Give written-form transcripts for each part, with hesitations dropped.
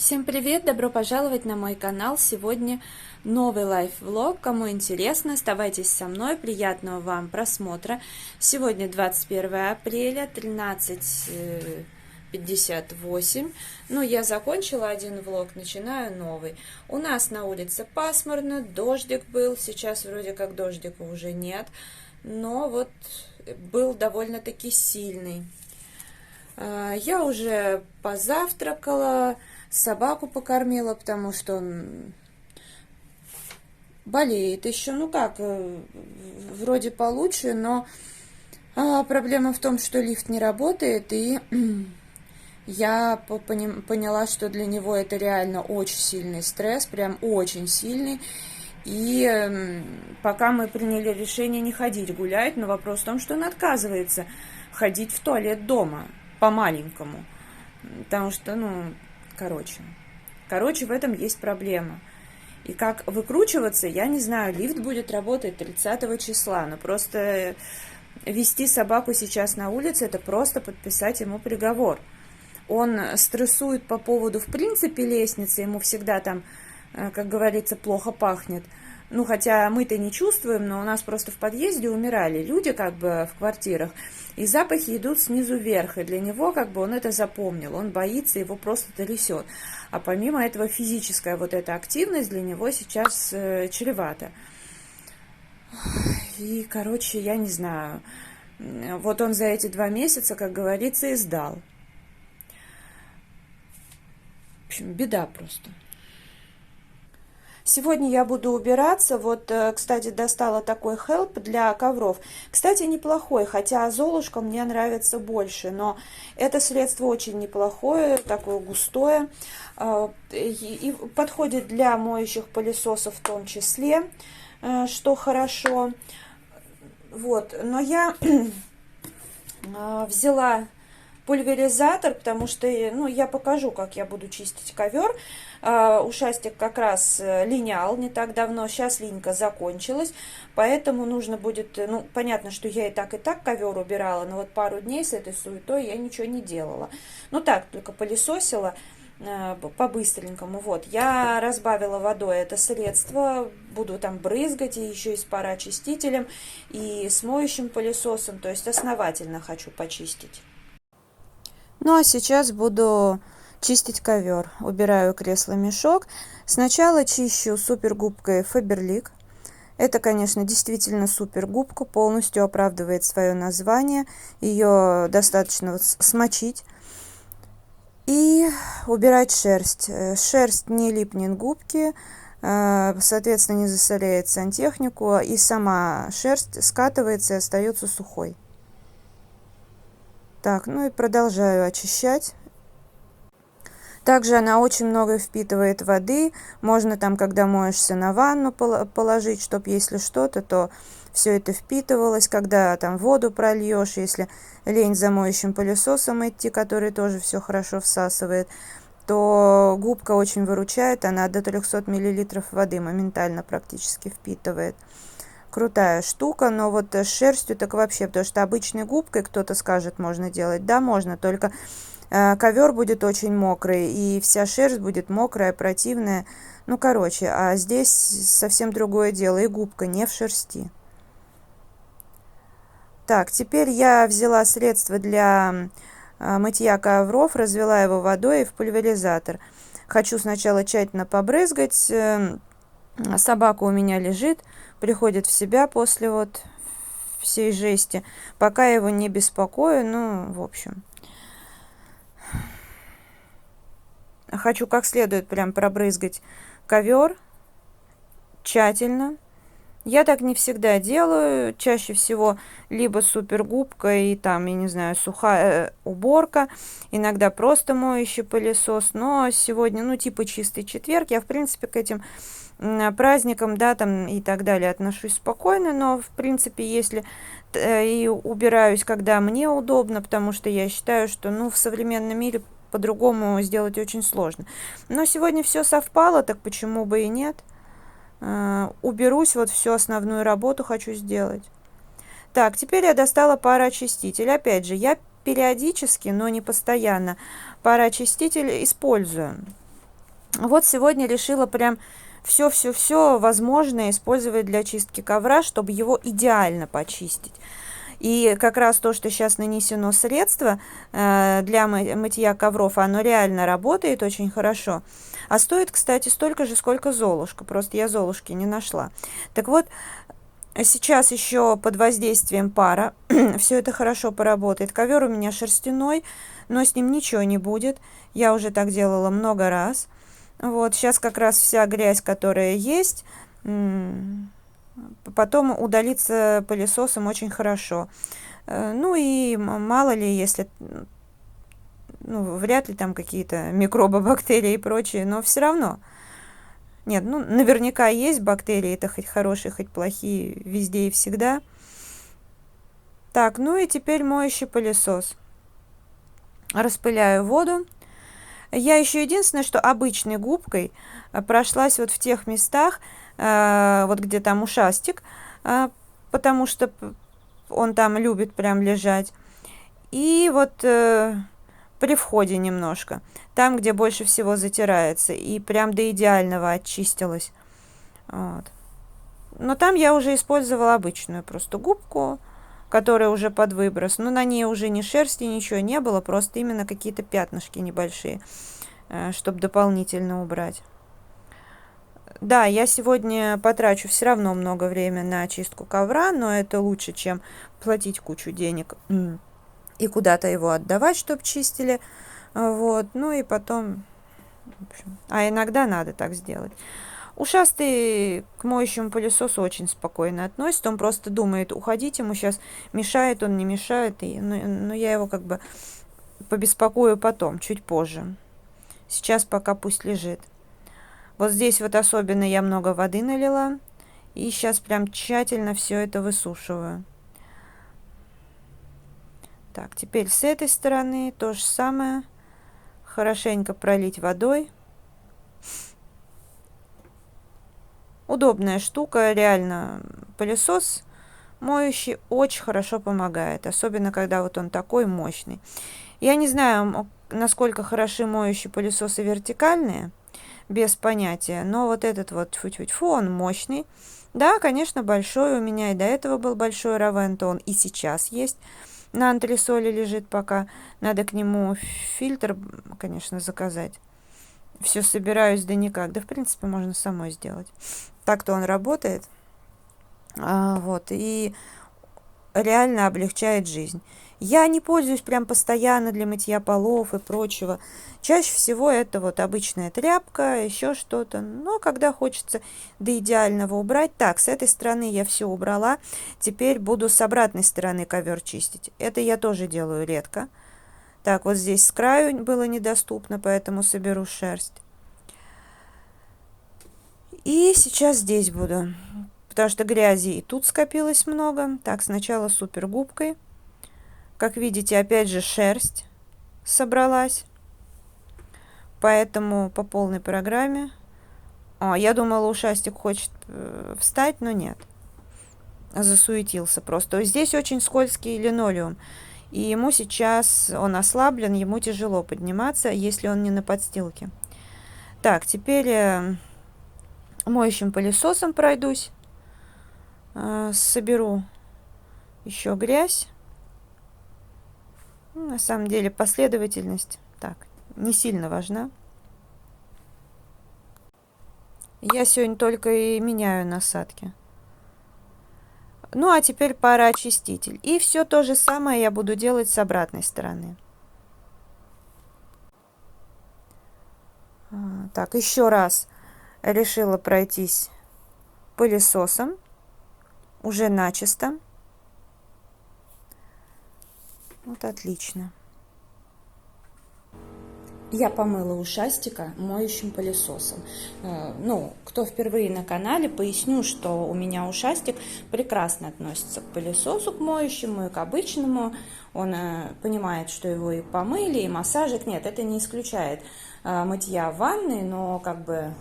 Всем привет! Добро пожаловать на мой канал. Сегодня новый лайф-влог. Кому интересно, оставайтесь со мной. Приятного вам просмотра. Сегодня 21 апреля, 13:58. Ну, я закончила один влог, начинаю новый. У нас на улице пасмурно, дождик был. Сейчас вроде как дождика уже нет. Но вот был довольно-таки сильный. Я уже позавтракала. Собаку покормила, потому что он болеет еще. Ну как, вроде получше, но проблема в том, что лифт не работает, и я поняла, что для него это реально очень сильный стресс, прям очень сильный. И пока мы приняли решение не ходить гулять, но вопрос в том, что он отказывается ходить в туалет дома, по-маленькому. Потому что, Короче, в этом есть проблема. И как выкручиваться, я не знаю. Лифт будет работать 30 числа. Но просто вести собаку сейчас на улице, это просто подписать ему приговор. Он стрессует по поводу, в принципе, лестницы. Ему всегда там, как говорится, плохо пахнет. Ну, хотя мы-то не чувствуем, но у нас просто в подъезде умирали люди, как бы, в квартирах, и запахи идут снизу вверх, и для него, как бы, он это запомнил, он боится, его просто трясет. А помимо этого физическая вот эта активность для него сейчас чревата. И, короче, я не знаю, вот он за эти 2 месяца, как говорится, и сдал. В общем, беда просто. Сегодня я буду убираться. Вот, кстати, достала такой хелп для ковров. Кстати, неплохой, хотя Золушка мне нравится больше, но это средство очень неплохое, такое густое. И подходит для моющих пылесосов в том числе, что хорошо. Вот, но я взяла пульверизатор, потому что, я покажу, как я буду чистить ковер. Ушастик как раз линял не так давно, сейчас линька закончилась, поэтому нужно будет, понятно, что я и так ковер убирала, но вот пару дней с этой суетой я ничего не делала. Так, только пылесосила по-быстренькому. Вот, я разбавила водой это средство, буду там брызгать, и еще и с пароочистителем, и с моющим пылесосом, то есть основательно хочу почистить. Ну а сейчас буду чистить ковер. Убираю кресло-мешок. Сначала чищу супергубкой Faberlic. Это, конечно, действительно супергубка, полностью оправдывает свое название. Ее достаточно смочить. И убирать шерсть. Шерсть не липнет к губке, соответственно, не засоряет сантехнику, и сама шерсть скатывается и остается сухой. Так, и продолжаю очищать. Также она очень много впитывает воды. Можно там, когда моешься, на ванну положить, чтобы если что-то, то все это впитывалось. Когда там воду прольешь, если лень за моющим пылесосом идти, который тоже все хорошо всасывает, то губка очень выручает. Она до 300 мл воды моментально практически впитывает. Крутая штука, но вот с шерстью так вообще, потому что обычной губкой, кто-то скажет, можно делать. Да, можно, только ковер будет очень мокрый, и вся шерсть будет мокрая, противная. А здесь совсем другое дело, и губка не в шерсти. Так, теперь я взяла средство для мытья ковров, развела его водой в пульверизатор. Хочу сначала тщательно побрызгать. Собака у меня лежит, приходит в себя после вот всей жести. Пока я его не беспокою, в общем. Хочу как следует прям пробрызгать ковер тщательно. Я так не всегда делаю. Чаще всего либо супергубка и там, я не знаю, сухая уборка. Иногда просто моющий пылесос. Но сегодня, типа чистый четверг, я, в принципе, к этим праздникам, да, там и так далее отношусь спокойно. Но, в принципе, если и убираюсь, когда мне удобно, потому что я считаю, что, в современном мире по-другому сделать очень сложно. Но сегодня все совпало, так почему бы и нет? Уберусь, вот всю основную работу хочу сделать. Так, теперь я достала пароочиститель. Опять же, я периодически, но не постоянно пароочиститель использую. Вот сегодня решила прям все возможное использовать для чистки ковра, чтобы его идеально почистить. И как раз то, что сейчас нанесено средство для мытья ковров, оно реально работает очень хорошо. А стоит, кстати, столько же, сколько Золушка. Просто я Золушки не нашла. Так вот, сейчас еще под воздействием пара все это хорошо поработает. Ковер у меня шерстяной, но с ним ничего не будет. Я уже так делала много раз. Вот, сейчас как раз вся грязь, которая есть, потом удалится пылесосом очень хорошо. Ну и мало ли, если, ну, вряд ли там какие-то микробы, бактерии и прочее, но все равно. Нет, ну, наверняка есть бактерии, это хоть хорошие, хоть плохие, везде и всегда. Так, ну и теперь моющий пылесос. Распыляю воду. Я еще единственное, что обычной губкой прошлась вот в тех местах, вот где там ушастик, потому что он там любит прям лежать. И вот при входе немножко, там, где больше всего затирается, и прям до идеального очистилась. Вот. Но там я уже использовала обычную просто губку, которая уже под выброс, но на ней уже ни шерсти, ничего не было, просто именно какие-то пятнышки небольшие, чтобы дополнительно убрать. Да, я сегодня потрачу все равно много времени на очистку ковра, но это лучше, чем платить кучу денег и куда-то его отдавать, чтобы чистили. Вот, ну и потом, в общем, а иногда надо так сделать. Ушастый к моющему пылесосу очень спокойно относится, он просто думает, уходить ему сейчас мешает, он не мешает, но я его как бы побеспокою потом, чуть позже. Сейчас пока пусть лежит. Вот здесь вот особенно я много воды налила, и сейчас прям тщательно все это высушиваю. Так, теперь с этой стороны то же самое. Хорошенько пролить водой. Удобная штука, реально. Пылесос моющий очень хорошо помогает, особенно когда вот он такой мощный. Я не знаю, насколько хороши моющие пылесосы вертикальные, без понятия, но вот этот вот тьфу-тьфу-тьфу, он мощный. Да, конечно, большой, у меня и до этого был большой Равенто, он и сейчас есть. На антресоле лежит пока. Надо к нему фильтр, конечно, заказать. Все собираюсь, да никак. Да, в принципе, можно самой сделать. Так-то он работает. Вот. И реально облегчает жизнь. Я не пользуюсь прям постоянно для мытья полов и прочего. Чаще всего это вот обычная тряпка, еще что-то. Но когда хочется до идеального убрать. Так, с этой стороны я все убрала. Теперь буду с обратной стороны ковер чистить. Это я тоже делаю редко. Так, вот здесь с краю было недоступно, поэтому соберу шерсть. И сейчас здесь буду, потому что грязи и тут скопилось много. Так, сначала супер губкой. Как видите, опять же шерсть собралась, поэтому по полной программе. Я думала, ушастик хочет встать, но нет. Засуетился просто. Здесь очень скользкий линолеум, и ему сейчас, он ослаблен, ему тяжело подниматься, если он не на подстилке. Так, теперь моющим пылесосом пройдусь, соберу еще грязь. На самом деле последовательность так не сильно важна. Я сегодня только и меняю насадки. Ну а теперь пора очиститель. И все то же самое я буду делать с обратной стороны. Так, еще раз решила пройтись пылесосом. Уже начисто. Вот отлично. Я помыла ушастика моющим пылесосом. Ну, кто впервые на канале, поясню, что у меня ушастик прекрасно относится к пылесосу, к моющему и к обычному. Он понимает, что его и помыли, и массажик. Нет, это не исключает мытья в ванной, но как бы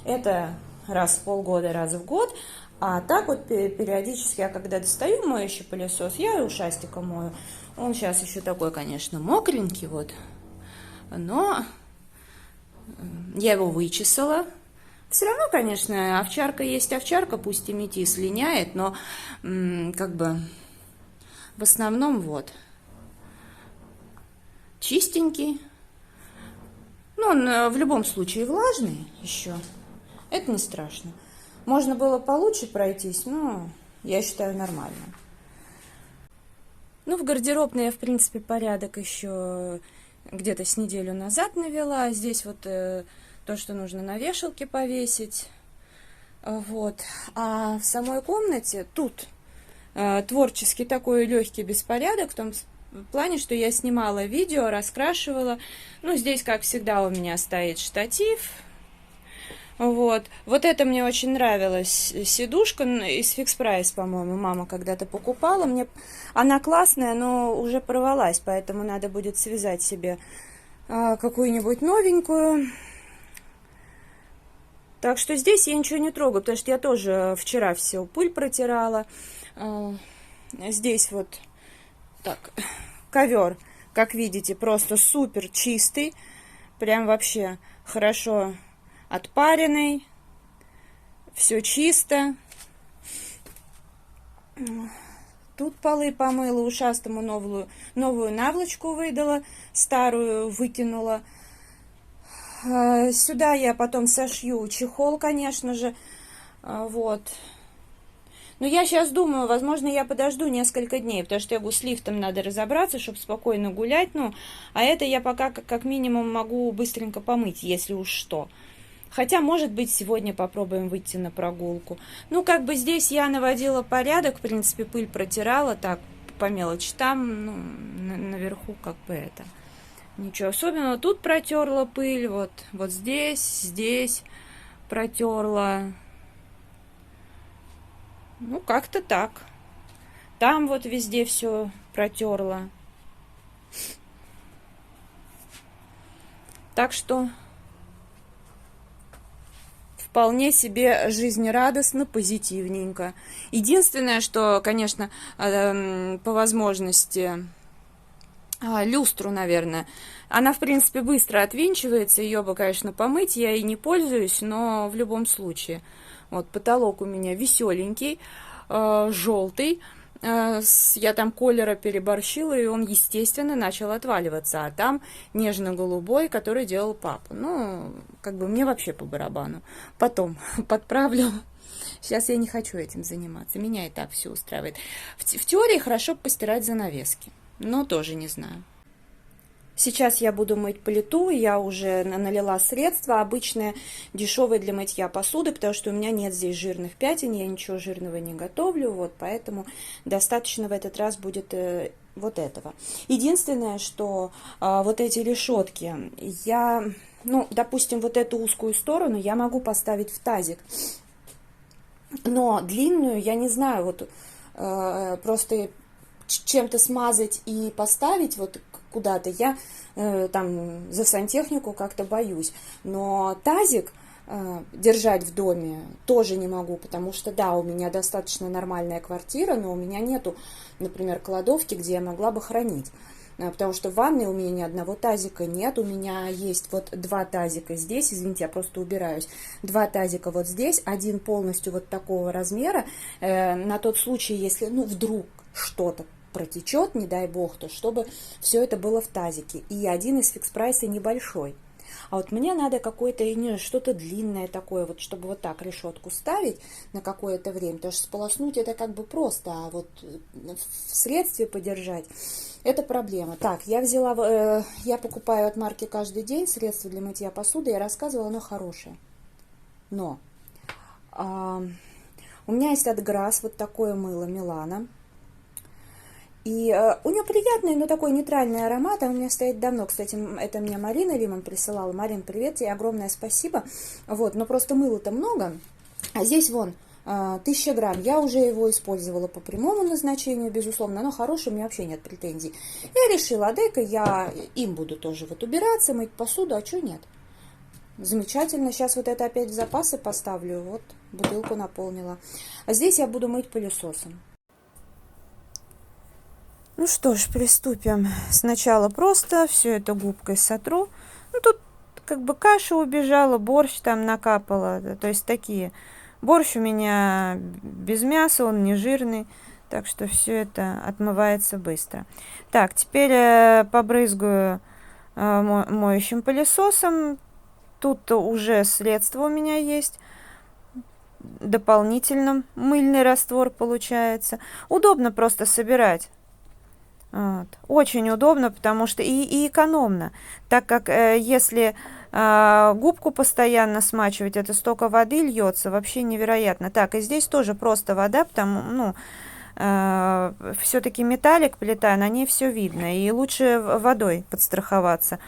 это раз в полгода, раз в год. А так вот периодически, я когда достаю моющий пылесос, я и ушастика мою. Он сейчас еще такой, конечно, мокренький вот. Но Я его вычесала. Все равно, конечно, овчарка есть овчарка, пусть и метис линяет, но как бы в основном вот чистенький. Ну, он в любом случае влажный еще. Это не страшно. Можно было получше пройтись, но я считаю нормально. Ну, в гардеробной я, в принципе, порядок еще где-то с неделю назад навела. Здесь вот то, что нужно на вешалке повесить. Вот. А в самой комнате тут творческий такой легкий беспорядок, в том плане, что я снимала видео, раскрашивала. Ну, здесь, как всегда, у меня стоит штатив. Вот. Вот это мне очень нравилась сидушка из Fix Price, по-моему, мама когда-то покупала. Она классная, но уже порвалась, поэтому надо будет связать себе какую-нибудь новенькую. Так что здесь я ничего не трогаю, потому что я тоже вчера все пыль протирала. Здесь вот так ковер, как видите, просто супер чистый, прям вообще хорошо отпаренный, все чисто. Тут полы помыла, ушастому новую наволочку выдала, старую выкинула. Сюда я потом сошью чехол, конечно же, вот. Но я сейчас думаю, возможно, я подожду несколько дней, потому что с лифтом надо разобраться, чтобы спокойно гулять, ну, а это я пока как минимум могу быстренько помыть, если уж что. Хотя, может быть, сегодня попробуем выйти на прогулку. Ну, как бы здесь я наводила порядок, в принципе, пыль протирала так, по мелочи. Там, ну, наверху как бы это... Ничего особенного. Тут протерла пыль, вот здесь протерла. Ну, как-то так. Там вот везде все протерла. Так что вполне себе жизнерадостно, позитивненько. Единственное, что, конечно, по возможности... люстру, наверное. Она, в принципе, быстро отвинчивается. Ее бы, конечно, помыть. Я ей не пользуюсь, но в любом случае. Вот потолок у меня веселенький, желтый. Я там колера переборщила, и он, естественно, начал отваливаться. А там нежно-голубой, который делал папа. Ну, как бы мне вообще по барабану. Потом подправлю. Сейчас я не хочу этим заниматься. Меня и так все устраивает. В теории хорошо постирать занавески. Но тоже не знаю. Сейчас я буду мыть плиту. Я уже налила средства обычное, дешевое для мытья посуды, потому что у меня нет здесь жирных пятен, я ничего жирного не готовлю, вот поэтому достаточно в этот раз будет вот этого. Единственное, что вот эти решетки, ну, допустим, вот эту узкую сторону я могу поставить в тазик, но длинную я не знаю, вот просто чем-то смазать и поставить вот куда-то, я там за сантехнику как-то боюсь. Но тазик держать в доме тоже не могу, потому что, да, у меня достаточно нормальная квартира, но у меня нету, например, кладовки, где я могла бы хранить. Потому что в ванной у меня ни одного тазика нет, у меня есть вот 2 тазика здесь, извините, я просто убираюсь, 2 тазика вот здесь, один полностью вот такого размера, на тот случай, если, ну, вдруг что-то протечет, не дай бог, то чтобы все это было в тазике. И один из Fix Price небольшой. А вот мне надо какое-то что-то длинное такое, вот чтобы вот так решетку ставить на какое-то время. Потому что сполоснуть это как бы просто, а вот в средстве подержать это проблема. Так, я покупаю от марки «Каждый день» средство для мытья посуды. Я рассказывала, оно хорошее. Но у меня есть от Грасс вот такое мыло Милана. И у нее приятный, но такой нейтральный аромат. А у меня стоит давно. Кстати, это мне Марина Лимон присылала. Марин, привет тебе, огромное спасибо. Вот, но просто мыла-то много. А здесь вон 1000 грамм. Я уже его использовала по прямому назначению, безусловно. Оно хорошее, у меня вообще нет претензий. Я решила, а дай-ка я им буду тоже вот убираться, мыть посуду, а что нет? Замечательно. Сейчас вот это опять в запасы поставлю. Вот, бутылку наполнила. А здесь я буду мыть пылесосом. Ну что ж, приступим. Сначала просто все это губкой сотру. Ну, тут как бы каша убежала, борщ там накапала, то есть такие. Борщ у меня без мяса, он не жирный, так что все это отмывается быстро. Так, теперь побрызгаю моющим пылесосом. Тут уже средство у меня есть. Дополнительно мыльный раствор получается. Удобно просто собирать. Вот. Очень удобно, потому что и экономно, так как если губку постоянно смачивать, это столько воды льется, вообще невероятно. Так, и здесь тоже просто вода, потому, ну, все-таки металлик, плита, на ней все видно, и лучше водой подстраховаться,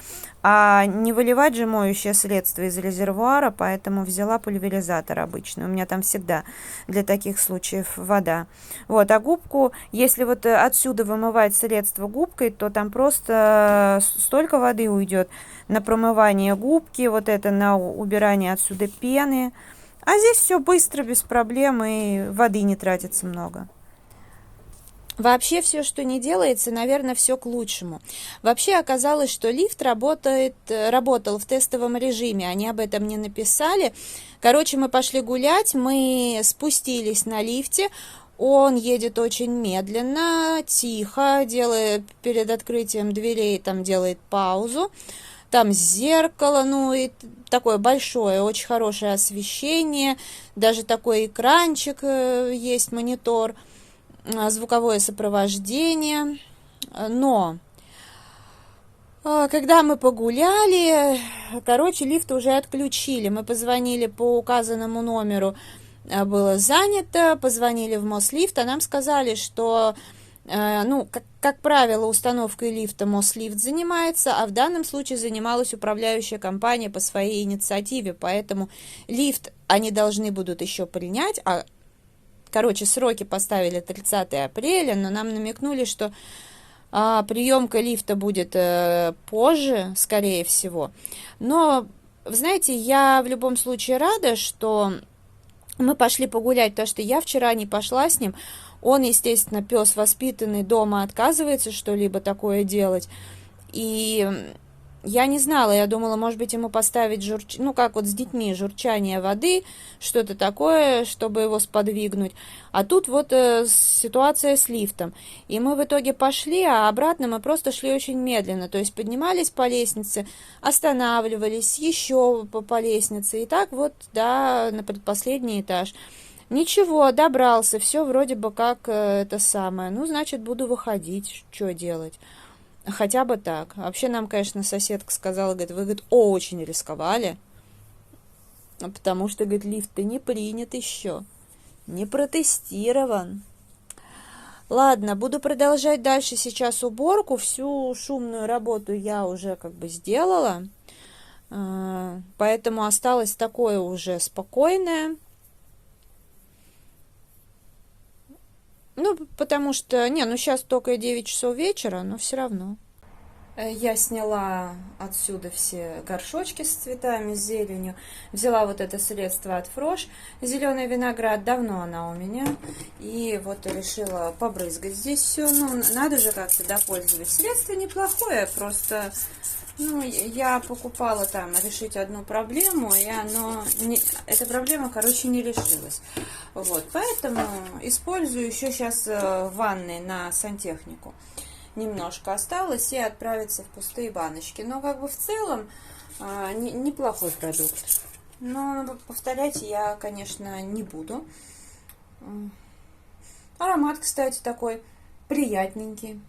а не выливать же моющее средство из резервуара, поэтому взяла пульверизатор обычный, у меня там всегда для таких случаев вода. Вот, а губку, если вот отсюда вымывать средство губкой, то там просто столько воды уйдет на промывание губки, вот это на убирание отсюда пены, а здесь все быстро, без проблем, и воды не тратится много. Вообще все, что не делается, наверное, все к лучшему. Вообще оказалось, что лифт работал в тестовом режиме, они об этом не написали. Короче, мы пошли гулять, мы спустились на лифте, он едет очень медленно, тихо, делает перед открытием дверей, там делает паузу. Там зеркало, ну и такое большое, очень хорошее освещение, даже такой экранчик есть, монитор, звуковое сопровождение. Но когда мы погуляли, короче, лифт уже отключили. Мы позвонили по указанному номеру, было занято, позвонили в Мослифт, а нам сказали, что, ну, как правило, установкой лифта Мослифт занимается, а в данном случае занималась управляющая компания по своей инициативе, поэтому лифт они должны будут еще принять, короче, сроки поставили 30 апреля, но нам намекнули, что приемка лифта будет позже, скорее всего. Но, вы знаете, я в любом случае рада, что мы пошли погулять, потому что я вчера не пошла с ним. Он, естественно, пес воспитанный, дома отказывается что-либо такое делать. И я не знала, я думала, может быть, ему поставить, ну, как вот с детьми, журчание воды, что-то такое, чтобы его сподвигнуть. А тут вот ситуация с лифтом. И мы в итоге пошли, а обратно мы просто шли очень медленно. То есть поднимались по лестнице, останавливались еще по лестнице. И так вот, да, на предпоследний этаж. Ничего, добрался, все вроде бы как это самое. Ну, значит, буду выходить, что делать. Хотя бы так. Вообще нам, конечно, соседка сказала, говорит, вы, говорит, очень рисковали, потому что, говорит, лифт-то не принят еще, не протестирован. Ладно, буду продолжать дальше сейчас уборку. Всю шумную работу я уже как бы сделала, поэтому осталось такое уже спокойное. Ну, потому что, ну сейчас только 9 часов вечера, но все равно. Я сняла отсюда все горшочки с цветами, с зеленью. Взяла вот это средство от Фрош. Зеленый виноград, давно она у меня. И вот решила побрызгать здесь все. Ну, надо же как-то допользовать. Средство неплохое, просто... Ну, я покупала там решить одну проблему, и эта проблема, короче, не решилась. Вот, поэтому использую еще сейчас в ванной на сантехнику. Немножко осталось, и отправиться в пустые баночки. Но как бы в целом неплохой продукт. Но повторять я, конечно, не буду. Аромат, кстати, такой приятненький.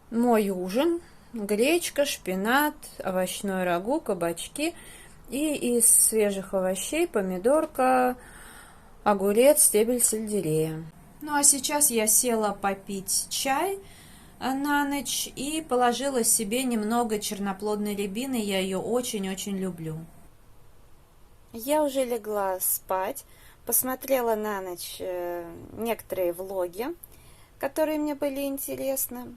Мой ужин. Гречка, шпинат, овощной рагу, кабачки. И из свежих овощей помидорка, огурец, стебель сельдерея. Ну а сейчас я села попить чай на ночь и положила себе немного черноплодной рябины. Я ее очень-очень люблю. Я уже легла спать, посмотрела на ночь некоторые влоги, которые мне были интересны.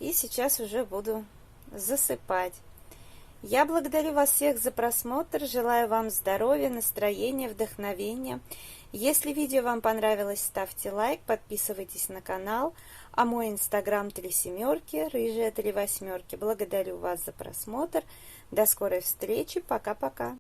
И сейчас уже буду засыпать. Я благодарю вас всех за просмотр, желаю вам здоровья, настроения, вдохновения. Если видео вам понравилось, ставьте лайк, подписывайтесь на канал, а мой инстаграм 3 семерки, рыжая 3 восьмерки. Благодарю вас за просмотр. До скорой встречи. Пока-пока.